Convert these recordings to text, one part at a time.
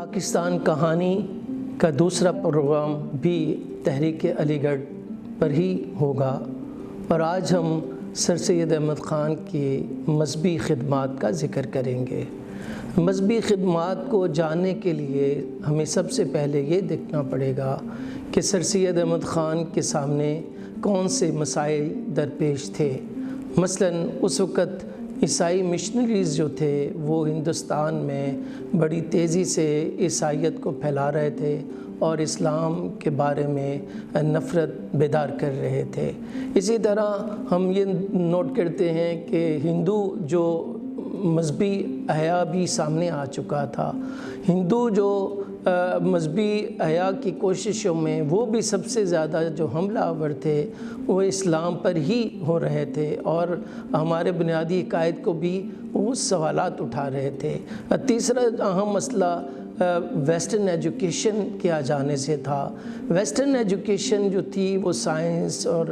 پاکستان کہانی کا دوسرا پروگرام بھی تحریک علی گڑھ پر ہی ہوگا اور آج ہم سر سید احمد خان کی مذہبی خدمات کا ذکر کریں گے۔ مذہبی خدمات کو جاننے کے لیے ہمیں سب سے پہلے یہ دیکھنا پڑے گا کہ سر سید احمد خان کے سامنے کون سے مسائل درپیش تھے۔ مثلاً اس وقت عیسائی مشنریز جو تھے وہ ہندوستان میں بڑی تیزی سے عیسائیت کو پھیلا رہے تھے اور اسلام کے بارے میں نفرت بیدار کر رہے تھے۔ اسی طرح ہم یہ نوٹ کرتے ہیں کہ ہندو جو مذہبی احیا بھی سامنے آ چکا تھا۔ ہندو جو مذہبی احیا کی کوششوں میں وہ بھی سب سے زیادہ جو حملہ آور تھے وہ اسلام پر ہی ہو رہے تھے اور ہمارے بنیادی عقائد کو بھی وہ سوالات اٹھا رہے تھے۔ تیسرا اہم مسئلہ ویسٹرن ایجوکیشن کے آ جانے سے تھا۔ ویسٹرن ایجوکیشن جو تھی وہ سائنس اور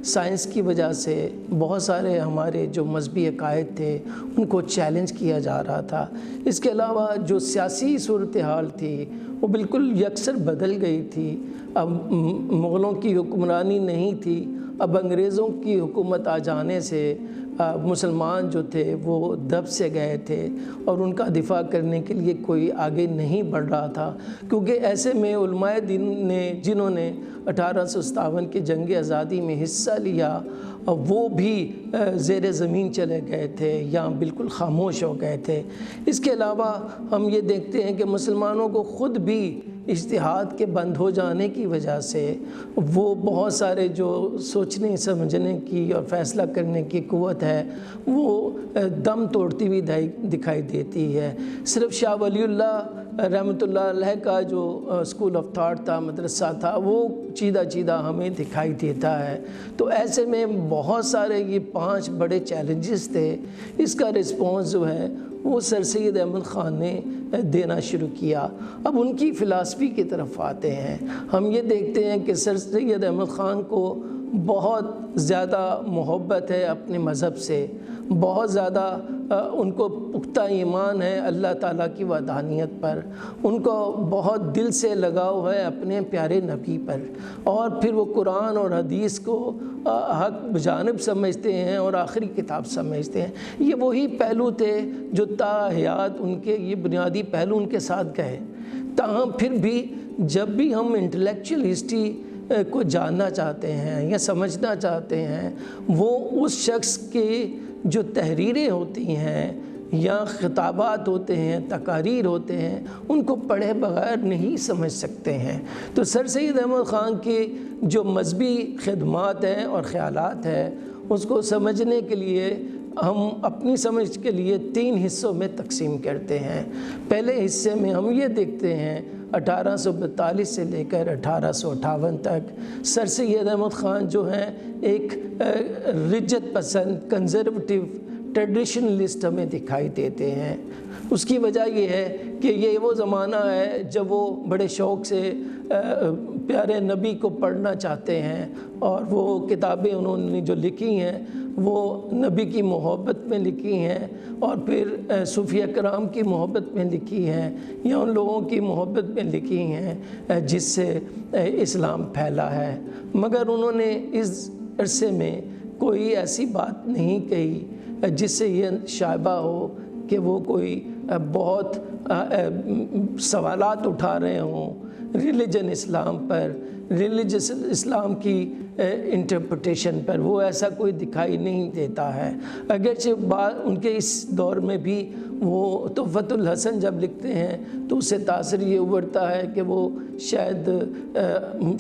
سائنس کی وجہ سے بہت سارے ہمارے جو مذہبی عقائد تھے ان کو چیلنج کیا جا رہا تھا۔ اس کے علاوہ جو سیاسی صورتحال تھی وہ بالکل یکسر بدل گئی تھی۔ اب مغلوں کی حکمرانی نہیں تھی، اب انگریزوں کی حکومت آ جانے سے مسلمان جو تھے وہ دب سے گئے تھے اور ان کا دفاع کرنے کے لیے کوئی آگے نہیں بڑھ رہا تھا، کیونکہ ایسے میں علماء دین نے جنہوں نے 1857 کی جنگ آزادی میں حصہ لیا وہ بھی زیر زمین چلے گئے تھے یا بالکل خاموش ہو گئے تھے۔ اس کے علاوہ ہم یہ دیکھتے ہیں کہ مسلمانوں کو خود بھی اجتہاد کے بند ہو جانے کی وجہ سے وہ بہت سارے جو سوچنے سمجھنے کی اور فیصلہ کرنے کی قوت ہے وہ دم توڑتی ہوئی دکھائی دیتی ہے۔ صرف شاہ ولی اللہ رحمۃ اللہ علیہ کا جو اسکول آف تھاٹ تھا، مدرسہ تھا، وہ چیدہ چیدہ ہمیں دکھائی دیتا ہے۔ تو ایسے میں بہت سارے یہ 5 بڑے چیلنجز تھے۔ اس کا رسپانس جو ہے وہ سر سید احمد خان نے دینا شروع کیا۔ اب ان کی فلسفی کی طرف آتے ہیں۔ ہم یہ دیکھتے ہیں کہ سر سید احمد خان کو بہت زیادہ محبت ہے اپنے مذہب سے، بہت زیادہ ان کو پختہ ایمان ہے اللہ تعالیٰ کی وحدانیت پر، ان کو بہت دل سے لگاؤ ہے اپنے پیارے نبی پر، اور پھر وہ قرآن اور حدیث کو حق بجانب سمجھتے ہیں اور آخری کتاب سمجھتے ہیں۔ یہ وہی پہلو تھے جو تا حیات ان کے یہ بنیادی پہلو ان کے ساتھ گئے۔ تاہم پھر بھی جب بھی ہم انٹلیکچوئل ہسٹری کو جاننا چاہتے ہیں یا سمجھنا چاہتے ہیں، وہ اس شخص کے جو تحریریں ہوتی ہیں یا خطابات ہوتے ہیں، تقاریر ہوتے ہیں، ان کو پڑھے بغیر نہیں سمجھ سکتے ہیں۔ تو سر سید احمد خان کی جو مذہبی خدمات ہیں اور خیالات ہیں اس کو سمجھنے کے لیے ہم اپنی سمجھ کے لیے 3 حصوں میں تقسیم کرتے ہیں۔ پہلے حصے میں ہم یہ دیکھتے ہیں 1842 سے لے کر 1858 تک سر سید احمد خان جو ہیں ایک رجت پسند کنزرویٹو ٹریڈیشنلسٹ ہمیں دکھائی دیتے ہیں۔ اس کی وجہ یہ ہے کہ یہ وہ زمانہ ہے جب وہ بڑے شوق سے پیارے نبی کو پڑھنا چاہتے ہیں اور وہ کتابیں انہوں نے جو لکھی ہیں وہ نبی کی محبت میں لکھی ہیں اور پھر صوفیہ کرام کی محبت میں لکھی ہیں یا ان لوگوں کی محبت میں لکھی ہیں جس سے اسلام پھیلا ہے، مگر انہوں نے اس عرصے میں کوئی ایسی بات نہیں کہی جس سے یہ شائبہ ہو کہ وہ کوئی بہت سوالات اٹھا رہے ہوں ریلیجن اسلام پر، ریلیجس اسلام کی انٹرپریٹیشن پر۔ وہ ایسا کوئی دکھائی نہیں دیتا ہے، اگرچہ ان کے اس دور میں بھی وہ تحفۃ الحسن جب لکھتے ہیں تو اس سے تاثر یہ ابھرتا ہے کہ وہ شاید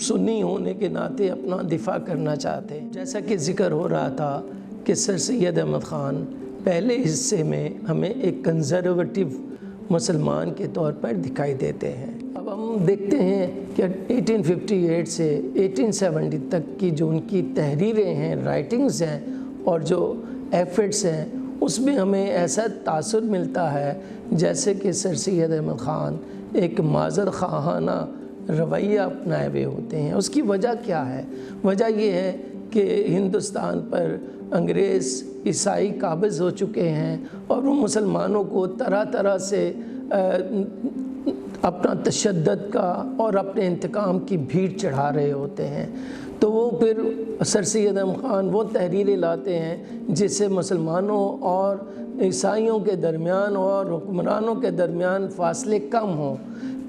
سنی ہونے کے ناطے اپنا دفاع کرنا چاہتے ہیں۔ جیسا کہ ذکر ہو رہا تھا کہ سر سید احمد خان پہلے حصے میں ہمیں ایک کنزرویٹو مسلمان کے طور پر دکھائی دیتے ہیں۔ اب ہم دیکھتے ہیں کہ 1858 سے 1870 تک کی جو ان کی تحریریں ہیں، رائٹنگز ہیں اور جو ایفرٹس ہیں، اس میں ہمیں ایسا تاثر ملتا ہے جیسے کہ سر سید احمد خان ایک معذر خواہانہ رویہ اپنائے ہوئے ہوتے ہیں۔ اس کی وجہ کیا ہے؟ وجہ یہ ہے کہ ہندوستان پر انگریز عیسائی قابض ہو چکے ہیں اور وہ مسلمانوں کو طرح طرح سے اپنا تشدد کا اور اپنے انتقام کی بھیڑ چڑھا رہے ہوتے ہیں، تو وہ پھر سر سید احمد خان وہ تحریریں لاتے ہیں جس سے مسلمانوں اور عیسائیوں کے درمیان اور حکمرانوں کے درمیان فاصلے کم ہوں۔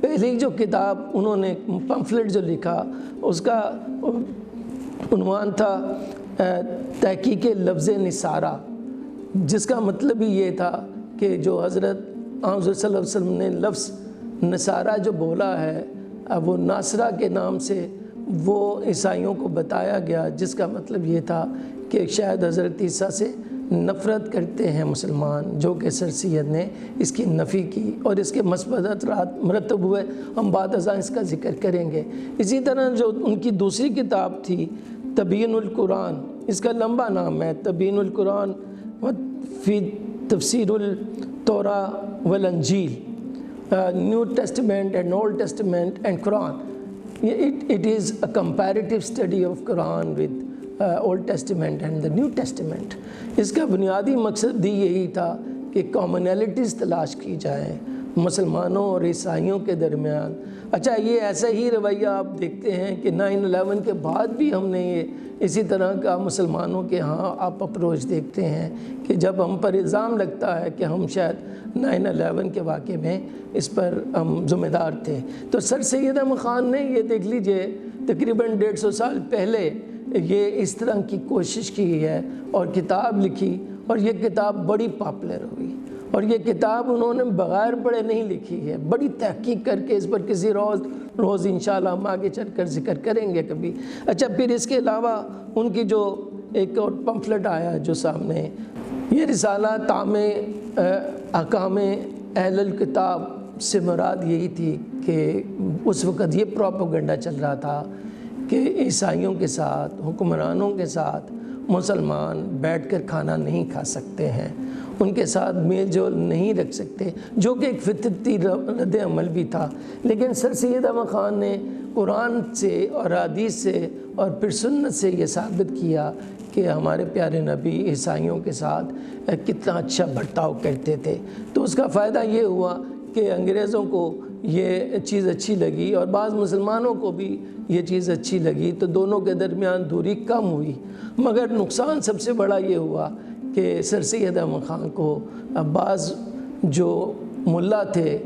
پہلی جو کتاب انہوں نے پمفلٹ جو لکھا اس کا عنوان تھا تحقیق لفظ نصارہ، جس کا مطلب ہی یہ تھا کہ جو حضرت صلی اللہ علیہ وسلم نے لفظ نصارہ جو بولا ہے وہ ناصرہ کے نام سے وہ عیسائیوں کو بتایا گیا، جس کا مطلب یہ تھا کہ شاید حضرت عیسیٰ سے نفرت کرتے ہیں مسلمان، جو کہ سر سید نے اس کی نفی کی اور اس کے مثبت اثرات مرتب ہوئے، ہم بعد ازاں اس کا ذکر کریں گے۔ اسی طرح جو ان کی دوسری کتاب تھی تبیین القرآن، اس کا لمبا نام ہے تبیین القرآن فی تفسیر التوراۃ والانجیل، New Testament and Old Testament and Quran. It is a comparative study of Quran with Old Testament and the New Testament۔ اس کا بنیادی مقصد بھی یہی تھا کہ کامنالٹیز تلاش کی جائیں مسلمانوں اور عیسائیوں کے درمیان۔ اچھا، یہ ایسا ہی رویہ آپ دیکھتے ہیں کہ 9/11 کے بعد بھی ہم نے یہ اسی طرح کا مسلمانوں کے ہاں آپ اپروچ دیکھتے ہیں کہ جب ہم پر الزام لگتا ہے کہ ہم شاید 9/11 کے واقعے میں اس پر ہم ذمہ دار تھے، تو سر سید احمد خان نے یہ دیکھ لیجئے تقریباً 150 سال پہلے یہ اس طرح کی کوشش کی ہے اور کتاب لکھی، اور یہ کتاب بڑی پاپولر ہوئی، اور یہ کتاب انہوں نے بغیر پڑھے نہیں لکھی ہے، بڑی تحقیق کر کے اس پر کسی روز انشاءاللہ ہم آگے چل کر ذکر کریں گے کبھی۔ اچھا، پھر اس کے علاوہ ان کی جو ایک اور پمفلٹ آیا جو سامنے، یہ رسالہ طعام احکام اہل الکتاب سے مراد یہی تھی کہ اس وقت یہ پروپیگنڈا چل رہا تھا کہ عیسائیوں کے ساتھ حکمرانوں کے ساتھ مسلمان بیٹھ کر کھانا نہیں کھا سکتے ہیں، ان کے ساتھ میل جول نہیں رکھ سکتے، جو کہ ایک فطرتی رد عمل بھی تھا۔ لیکن سر سید احمد خان نے قرآن سے اور حدیث سے اور پھر سنت سے یہ ثابت کیا کہ ہمارے پیارے نبی عیسائیوں کے ساتھ کتنا اچھا برتاؤ کرتے تھے۔ تو اس کا فائدہ یہ ہوا کہ انگریزوں کو یہ چیز اچھی لگی اور بعض مسلمانوں کو بھی یہ چیز اچھی لگی، تو دونوں کے درمیان دوری کم ہوئی۔ مگر نقصان سب سے بڑا یہ ہوا کہ سر سید احمد خان کو بعض جو ملا تھے،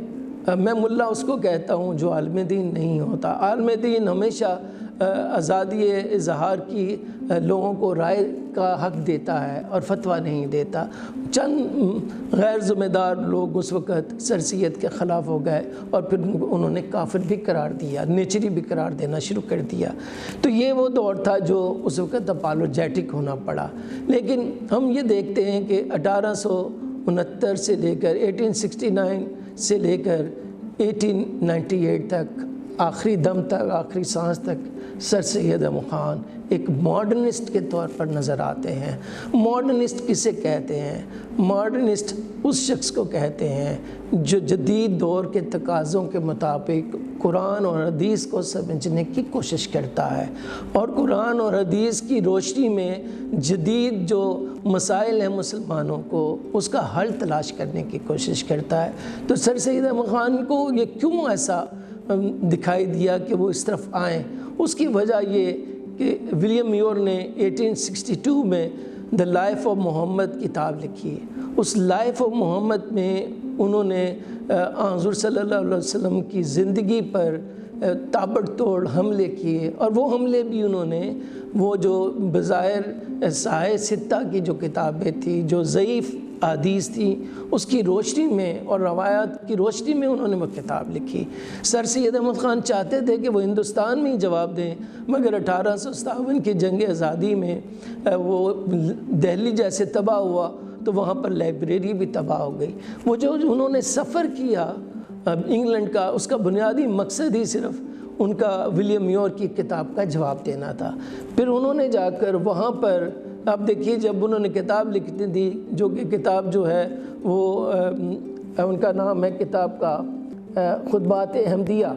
میں ملا اس کو کہتا ہوں جو عالم دین نہیں ہوتا، عالم دین ہمیشہ آزادی اظہار کی لوگوں کو رائے کا حق دیتا ہے اور فتویٰ نہیں دیتا۔ چند غیر ذمہ دار لوگ اس وقت سر سید کے خلاف ہو گئے اور پھر انہوں نے کافر بھی قرار دیا، نیچری بھی قرار دینا شروع کر دیا۔ تو یہ وہ دور تھا جو اس وقت اپالوجیٹک ہونا پڑا۔ لیکن ہم یہ دیکھتے ہیں کہ 1869 سے لے کر 1869 سے لے کر 1898 تک، آخری دم تک، آخری سانس تک سر سید احمد خان ایک ماڈرنسٹ کے طور پر نظر آتے ہیں۔ ماڈرنسٹ کسے کہتے ہیں؟ ماڈرنسٹ اس شخص کو کہتے ہیں جو جدید دور کے تقاضوں کے مطابق قرآن اور حدیث کو سمجھنے کی کوشش کرتا ہے اور قرآن اور حدیث کی روشنی میں جدید جو مسائل ہیں مسلمانوں کو اس کا حل تلاش کرنے کی کوشش کرتا ہے۔ تو سر سید احمد خان کو یہ کیوں ایسا دکھائی دیا کہ وہ اس طرف آئیں؟ اس کی وجہ یہ کہ ولیم میور نے 1862 میں دا لائف آف محمد کتاب لکھی۔ اس لائف آف محمد میں انہوں نے حضور صلی اللہ علیہ وسلم کی زندگی پر تابڑ توڑ حملے کیے، اور وہ حملے بھی انہوں نے وہ جو بظاہر صحاح ستہ کی جو کتابیں تھیں جو ضعیف احادیث تھی اس کی روشنی میں اور روایات کی روشنی میں انہوں نے وہ کتاب لکھی۔ سر سید احمد خان چاہتے تھے کہ وہ ہندوستان میں ہی جواب دیں، مگر 1857 کی جنگ آزادی میں وہ دہلی جیسے تباہ ہوا تو وہاں پر لائبریری بھی تباہ ہو گئی۔ وہ جو انہوں نے سفر کیا انگلینڈ کا، اس کا بنیادی مقصد ہی صرف ان کا ولیم میور کی کتاب کا جواب دینا تھا۔ پھر انہوں نے جا کر وہاں پر آپ دیکھیے جب انہوں نے کتاب لکھتی تھی، جو کہ کتاب جو ہے وہ ان کا نام ہے کتاب کا خطبات احمدیہ،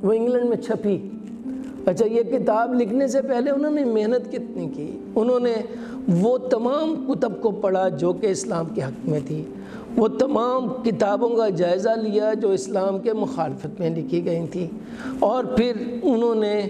وہ انگلینڈ میں چھپی اچھا، یہ کتاب لکھنے سے پہلے انہوں نے محنت کتنی کی؟ انہوں نے وہ تمام کتب کو پڑھا جو کہ اسلام کے حق میں تھی، وہ تمام کتابوں کا جائزہ لیا جو اسلام کے مخالفت میں لکھی گئی تھیں، اور پھر انہوں نے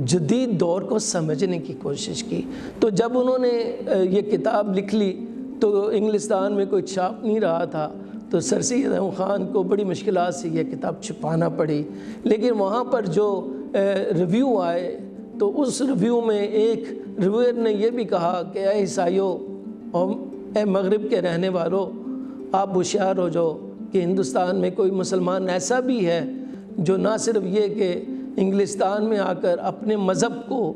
جدید دور کو سمجھنے کی کوشش کی۔ تو جب انہوں نے یہ کتاب لکھ لی تو انگلستان میں کوئی چھاپ نہیں رہا تھا، تو سر سید احمد خان کو بڑی مشکلات سے یہ کتاب چھپانا پڑی۔ لیکن وہاں پر جو ریویو آئے تو اس ریویو میں ایک ریویور نے یہ بھی کہا کہ اے عیسائیوں اور اے مغرب کے رہنے والوں، آپ ہوشیار ہو جاؤ کہ ہندوستان میں کوئی مسلمان ایسا بھی ہے جو نہ صرف یہ کہ انگلستان میں آ کر اپنے مذہب کو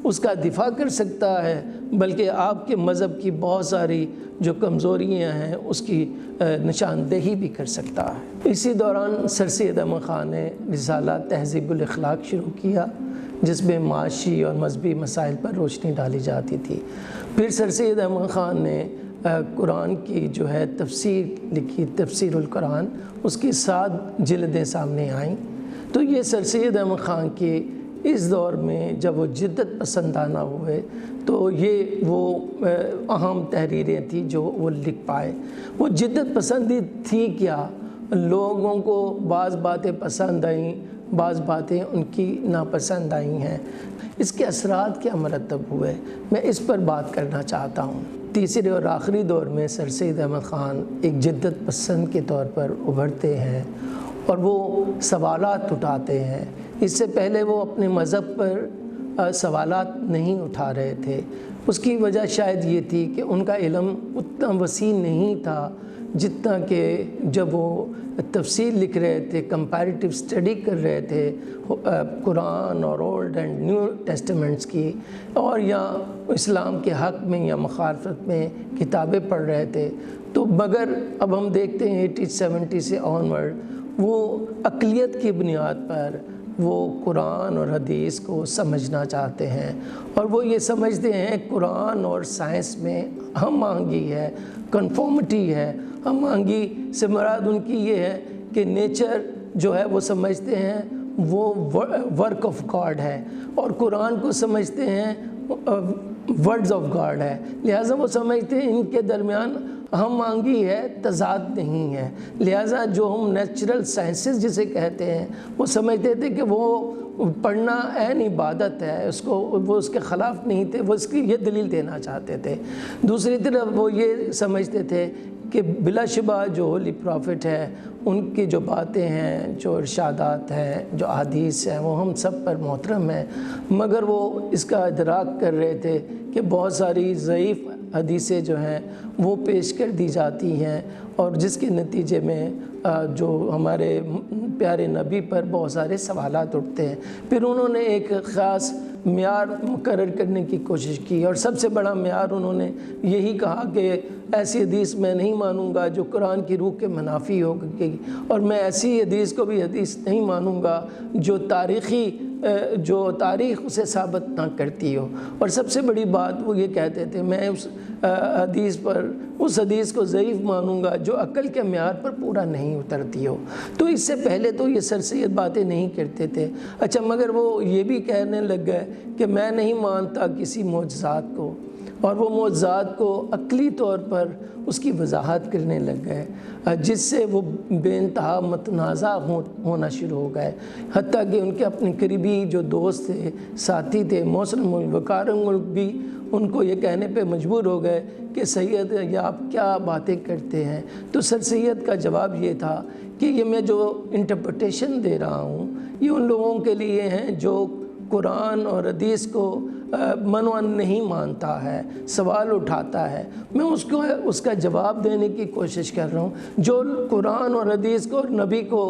اس کا دفاع کر سکتا ہے، بلکہ آپ کے مذہب کی بہت ساری جو کمزوریاں ہیں اس کی نشاندہی بھی کر سکتا ہے۔ اسی دوران سر سید احمد خان نے رسالہ تہذیب الاخلاق شروع کیا، جس میں معاشی اور مذہبی مسائل پر روشنی ڈالی جاتی تھی۔ پھر سر سید احمد خان نے قرآن کی جو ہے تفسیر لکھی، تفسیر القرآن، اس کی 7 جلدیں سامنے آئیں۔ تو یہ سر سید احمد خان کے اس دور میں جب وہ جدت پسندانہ ہوئے تو یہ وہ اہم تحریریں تھیں جو وہ لکھ پائے۔ وہ جدت پسندی تھی کیا؟ لوگوں کو بعض باتیں پسند آئیں، بعض باتیں ان کی ناپسند آئی ہیں۔ اس کے اثرات کیا مرتب ہوئے، میں اس پر بات کرنا چاہتا ہوں۔ تیسرے اور آخری دور میں سر سید احمد خان ایک جدت پسند کے طور پر ابھرتے ہیں اور وہ سوالات اٹھاتے ہیں۔ اس سے پہلے وہ اپنے مذہب پر سوالات نہیں اٹھا رہے تھے۔ اس کی وجہ شاید یہ تھی کہ ان کا علم اتنا وسیع نہیں تھا جتنا کہ جب وہ تفسیر لکھ رہے تھے، کمپیریٹیو اسٹڈی کر رہے تھے قرآن اور اولڈ اینڈ نیو ٹیسٹمنٹس کی، اور یا اسلام کے حق میں یا مخالفت میں کتابیں پڑھ رہے تھے۔ تو مگر اب ہم دیکھتے ہیں 80-70 سے آنورڈ وہ اقلیت کی بنیاد پر وہ قرآن اور حدیث کو سمجھنا چاہتے ہیں، اور وہ یہ سمجھتے ہیں قرآن اور سائنس میں ہم آہنگی ہے، کنفارمٹی ہے۔ ہم آہنگی سے مراد ان کی یہ ہے کہ نیچر جو ہے وہ سمجھتے ہیں وہ ورک آف گاڈ ہے، اور قرآن کو سمجھتے ہیں ورڈز آف گاڈ ہے۔ لہٰذا وہ سمجھتے ہیں ان کے درمیان ہم آہنگی ہے، تضاد نہیں ہے۔ لہٰذا جو ہم نیچرل سائنسز جسے کہتے ہیں وہ سمجھتے تھے کہ وہ پڑھنا عین عبادت ہے، وہ اس کے خلاف نہیں تھے، وہ اس کی یہ دلیل دینا چاہتے تھے۔ دوسری طرف وہ یہ سمجھتے تھے کہ بلا شبہ جو ہولی پرافٹ ہے ان کی جو باتیں ہیں، جو ارشادات ہیں، جو احادیث ہیں، وہ ہم سب پر محترم ہیں، مگر وہ اس کا ادراک کر رہے تھے کہ بہت ساری ضعیف حدیثیں جو ہیں وہ پیش کر دی جاتی ہیں، اور جس کے نتیجے میں جو ہمارے پیارے نبی پر بہت سارے سوالات اٹھتے ہیں۔ پھر انہوں نے ایک خاص معیار مقرر کرنے کی کوشش کی، اور سب سے بڑا معیار انہوں نے یہی کہا کہ ایسی حدیث میں نہیں مانوں گا جو قرآن کی روح کے منافی ہوگی، اور میں ایسی حدیث کو بھی حدیث نہیں مانوں گا جو تاریخ اسے ثابت نہ کرتی ہو۔ اور سب سے بڑی بات وہ یہ کہتے تھے میں اس حدیث کو ضعیف مانوں گا جو عقل کے معیار پر پورا نہیں اترتی ہو۔ تو اس سے پہلے تو یہ سر سید باتیں نہیں کرتے تھے۔ اچھا، مگر وہ یہ بھی کہنے لگ گئے کہ میں نہیں مانتا کسی معجزات کو، اور وہ معجزات کو عقلی طور پر اس کی وضاحت کرنے لگ گئے، جس سے وہ بے انتہا متنازع ہونا شروع ہو گئے، حتیٰ کہ ان کے اپنے قریبی جو دوست تھے، ساتھی تھے، محسن وقار ملک بھی ان کو یہ کہنے پہ مجبور ہو گئے کہ سید یہ آپ کیا باتیں کرتے ہیں۔ تو سر سید کا جواب یہ تھا کہ یہ میں جو انٹرپریٹیشن دے رہا ہوں یہ ان لوگوں کے لیے ہیں جو قرآن اور حدیث کو منوان نہیں مانتا ہے، سوال اٹھاتا ہے۔ میں اس کا جواب دینے کی کوشش کر رہا ہوں۔ جو قرآن اور حدیث کو اور نبی کو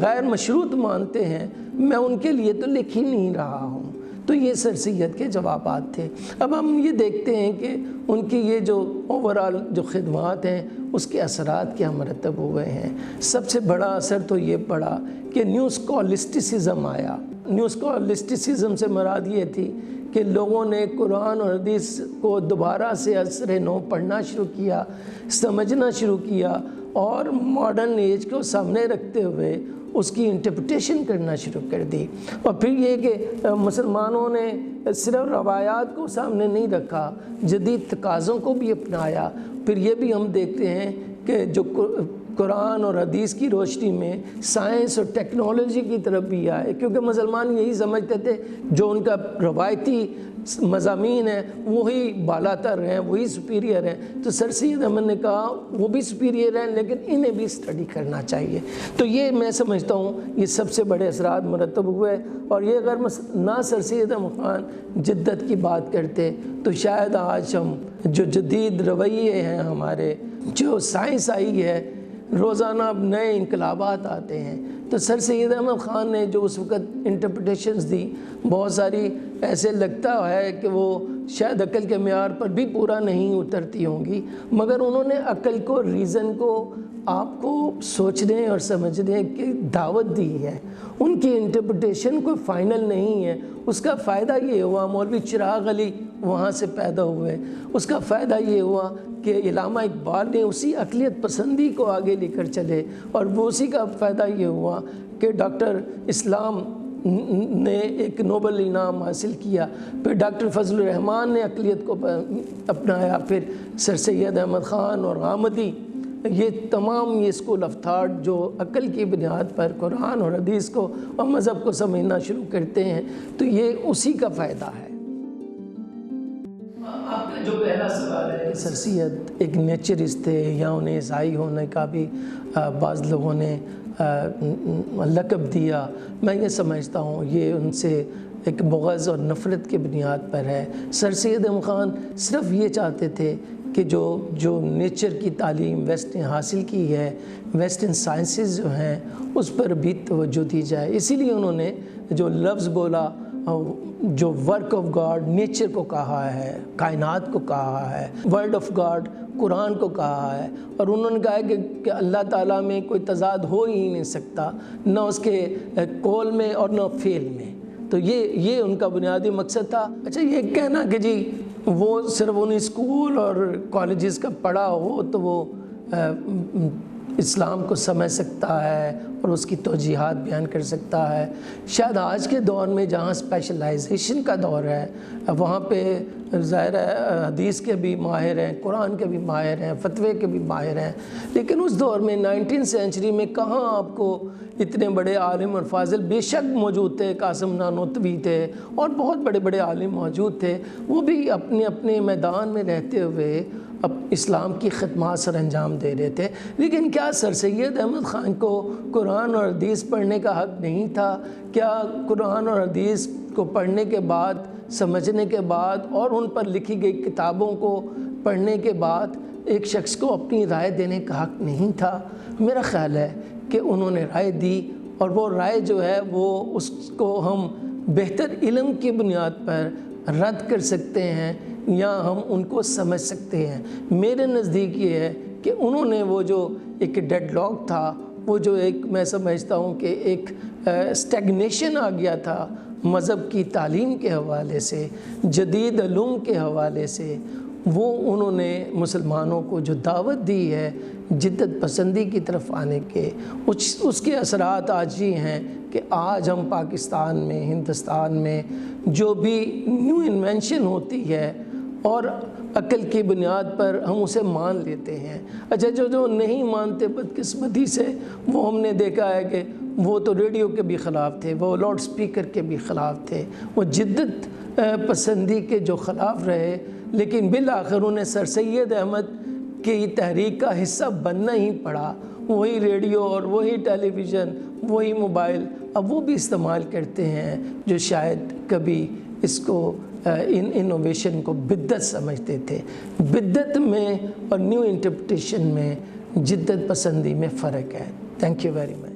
غیر مشروط مانتے ہیں میں ان کے لیے تو لکھ ہی نہیں رہا ہوں۔ تو یہ سر سید کے جوابات تھے۔ اب ہم یہ دیکھتے ہیں کہ ان کی یہ جو اوورال جو خدمات ہیں اس کے اثرات کیا مرتب ہوئے ہیں۔ سب سے بڑا اثر تو یہ پڑا کہ نیو اسکالسٹسزم آیا۔ نیو اسکالسٹسزم سے مراد یہ تھی کہ لوگوں نے قرآن اور حدیث کو دوبارہ سے عصر نو پڑھنا شروع کیا، سمجھنا شروع کیا، اور ماڈرن ایج کو سامنے رکھتے ہوئے اس کی انٹرپریٹیشن کرنا شروع کر دی۔ اور پھر یہ کہ مسلمانوں نے صرف روایات کو سامنے نہیں رکھا، جدید تقاضوں کو بھی اپنایا۔ پھر یہ بھی ہم دیکھتے ہیں کہ جو قرآن اور حدیث کی روشنی میں سائنس اور ٹیکنالوجی کی طرف بھی آئے، کیونکہ مسلمان یہی سمجھتے تھے جو ان کا روایتی مضامین ہیں وہی بالا تر ہیں، وہی سپیریئر ہیں۔ تو سر سید احمد نے کہا وہ بھی سپیریئر ہیں لیکن انہیں بھی اسٹڈی کرنا چاہیے۔ تو یہ میں سمجھتا ہوں یہ سب سے بڑے اثرات مرتب ہوئے۔ اور یہ اگر نہ سر سید احمد خان جدت کی بات کرتے تو شاید آج ہم جو جدید رویے ہیں ہمارے، جو سائنس آئی ہے، روزانہ اب نئے انقلابات آتے ہیں، تو سر سید احمد خان نے جو اس وقت انٹرپریٹیشنز دی بہت ساری ایسے لگتا ہے کہ وہ شاید عقل کے معیار پر بھی پورا نہیں اترتی ہوں گی، مگر انہوں نے عقل کو، ریزن کو آپ کو سوچنے اور سمجھنے کی دعوت دی ہے۔ ان کی انٹرپریٹیشن کوئی فائنل نہیں ہے۔ اس کا فائدہ یہ ہوا، مولوی چراغ علی وہاں سے پیدا ہوئے، اس کا فائدہ یہ ہوا کہ علامہ اقبال نے اسی عقلیت پسندی کو آگے لے کر چلے، اور وہ اسی کا فائدہ یہ ہوا کہ ڈاکٹر اسلام نے ایک نوبل انعام حاصل کیا، پھر ڈاکٹر فضل الرحمان نے عقلیت کو اپنایا، پھر سر سید احمد خان اور غامدی، یہ تمام یہ اسکول آف تھاٹ جو عقل کی بنیاد پر قرآن اور حدیث کو اور مذہب کو سمجھنا شروع کرتے ہیں، تو یہ اسی کا فائدہ ہے۔ آپ کا جو پہلا سوال ہے کہ سر سید ایک نیچرسٹ تھے یا انہیں عیسائی ہونے کا بھی بعض لوگوں نے لقب دیا، میں یہ سمجھتا ہوں یہ ان سے ایک بغض اور نفرت کی بنیاد پر ہے۔ سر سید احمد خان صرف یہ چاہتے تھے کہ جو نیچر کی تعلیم ویسٹ نے حاصل کی ہے، ویسٹرن سائنسز جو ہیں اس پر بھی توجہ دی جائے، اسی لیے انہوں نے جو لفظ بولا، جو ورک آف گاڈ نیچر کو کہا ہے، کائنات کو کہا ہے، ورڈ آف گاڈ قرآن کو کہا ہے، اور انہوں نے کہا کہ اللہ تعالیٰ میں کوئی تضاد ہو ہی نہیں سکتا، نہ اس کے قول میں اور نہ فعل میں۔ تو یہ ان کا بنیادی مقصد تھا۔ اچھا، یہ کہنا کہ جی وہ صرف انہیں اسکول اور کالجز کا پڑھا ہو تو وہ اسلام کو سمجھ سکتا ہے اور اس کی توجیہات بیان کر سکتا ہے، شاید آج کے دور میں جہاں اسپیشلائزیشن کا دور ہے وہاں پہ ظاہر ہے حدیث کے بھی ماہر ہیں، قرآن کے بھی ماہر ہیں، فتوے کے بھی ماہر ہیں، لیکن اس دور میں 19 سینچری میں کہاں آپ کو اتنے بڑے عالم اور فاضل بے شک موجود تھے، قاسم نانوتوی تھے اور بہت بڑے بڑے عالم موجود تھے، وہ بھی اپنے اپنے میدان میں رہتے ہوئے اب اسلام کی خدمات سر انجام دے رہے تھے۔ لیکن کیا سر سید احمد خان کو قرآن اور حدیث پڑھنے کا حق نہیں تھا؟ کیا قرآن اور حدیث کو پڑھنے کے بعد، سمجھنے کے بعد اور ان پر لکھی گئی کتابوں کو پڑھنے کے بعد ایک شخص کو اپنی رائے دینے کا حق نہیں تھا؟ میرا خیال ہے کہ انہوں نے رائے دی، اور وہ رائے جو ہے وہ اس کو ہم بہتر علم کی بنیاد پر رد کر سکتے ہیں یا ہم ان کو سمجھ سکتے ہیں۔ میرے نزدیک یہ ہے کہ انہوں نے وہ جو ایک ڈیڈ لاک تھا، وہ جو ایک میں سمجھتا ہوں کہ ایک اسٹیگنیشن آ گیا تھا مذہب کی تعلیم کے حوالے سے، جدید علوم کے حوالے سے، وہ انہوں نے مسلمانوں کو جو دعوت دی ہے جدت پسندی کی طرف آنے کے، اس کے اثرات آج ہی ہیں کہ آج ہم پاکستان میں، ہندوستان میں جو بھی نیو انوینشن ہوتی ہے اور عقل کی بنیاد پر ہم اسے مان لیتے ہیں۔ اچھا، جو نہیں مانتے بدقسمتی سے، وہ ہم نے دیکھا ہے کہ وہ تو ریڈیو کے بھی خلاف تھے، وہ لاؤڈ سپیکر کے بھی خلاف تھے، وہ جدت پسندی کے جو خلاف رہے، لیکن بالآخر انہیں سر سید احمد کی تحریک کا حصہ بننا ہی پڑا۔ وہی ریڈیو اور وہی ٹیلی ویژن، وہی موبائل اب وہ بھی استعمال کرتے ہیں جو شاید کبھی اس کو انوویشن کو بدعت سمجھتے تھے۔ بدعت میں اور نیو انٹرپریٹیشن میں جدت پسندی میں فرق ہے۔ Thank you very much.